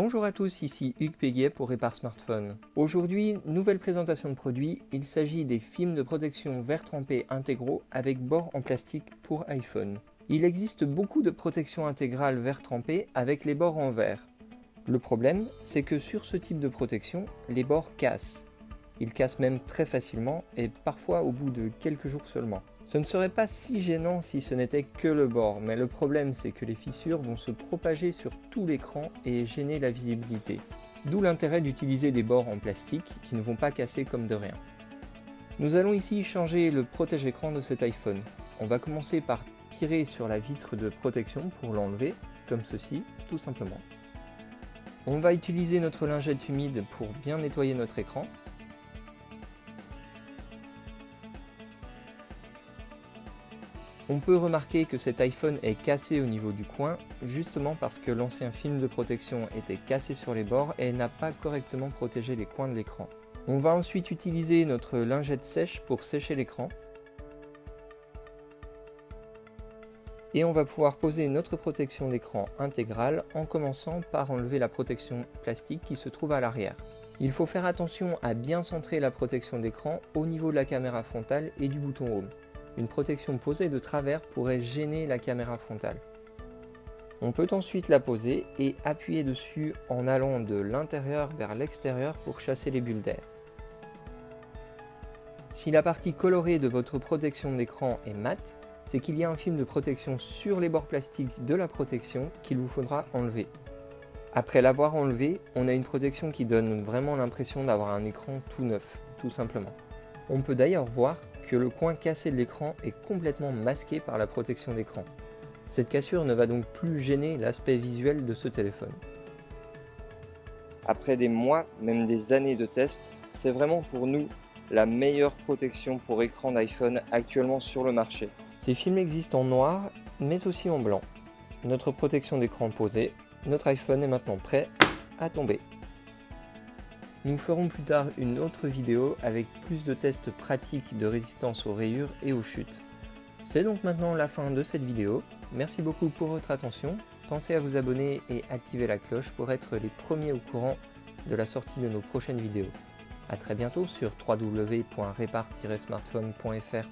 Bonjour à tous, ici Hugues Péguier pour Répare Smartphone. Aujourd'hui, nouvelle présentation de produit, il s'agit des films de protection verre trempé intégraux avec bord en plastique pour iPhone. Il existe beaucoup de protections intégrales verre trempé avec les bords en verre. Le problème, c'est que sur ce type de protection, les bords cassent. Ils cassent même très facilement et parfois au bout de quelques jours seulement. Ce ne serait pas si gênant si ce n'était que le bord, mais le problème c'est que les fissures vont se propager sur tout l'écran et gêner la visibilité. D'où l'intérêt d'utiliser des bords en plastique qui ne vont pas casser comme de rien. Nous allons ici changer le protège-écran de cet iPhone. On va commencer par tirer sur la vitre de protection pour l'enlever, comme ceci, tout simplement. On va utiliser notre lingette humide pour bien nettoyer notre écran. On peut remarquer que cet iPhone est cassé au niveau du coin, justement parce que l'ancien film de protection était cassé sur les bords et n'a pas correctement protégé les coins de l'écran. On va ensuite utiliser notre lingette sèche pour sécher l'écran. Et on va pouvoir poser notre protection d'écran intégrale en commençant par enlever la protection plastique qui se trouve à l'arrière. Il faut faire attention à bien centrer la protection d'écran au niveau de la caméra frontale et du bouton Home. Une protection posée de travers pourrait gêner la caméra frontale. On peut ensuite la poser et appuyer dessus en allant de l'intérieur vers l'extérieur pour chasser les bulles d'air. Si la partie colorée de votre protection d'écran est mate, c'est qu'il y a un film de protection sur les bords plastiques de la protection qu'il vous faudra enlever. Après l'avoir enlevé, on a une protection qui donne vraiment l'impression d'avoir un écran tout neuf, tout simplement. On peut d'ailleurs voir que le coin cassé de l'écran est complètement masqué par la protection d'écran. Cette cassure ne va donc plus gêner l'aspect visuel de ce téléphone. Après des mois, même des années de tests, c'est vraiment pour nous la meilleure protection pour écran d'iPhone actuellement sur le marché. Ces films existent en noir, mais aussi en blanc. Notre protection d'écran posée, notre iPhone est maintenant prêt à tomber. Nous ferons plus tard une autre vidéo avec plus de tests pratiques de résistance aux rayures et aux chutes. C'est donc maintenant la fin de cette vidéo. Merci beaucoup pour votre attention. Pensez à vous abonner et activer la cloche pour être les premiers au courant de la sortie de nos prochaines vidéos. A très bientôt sur www.repare-smartphone.fr.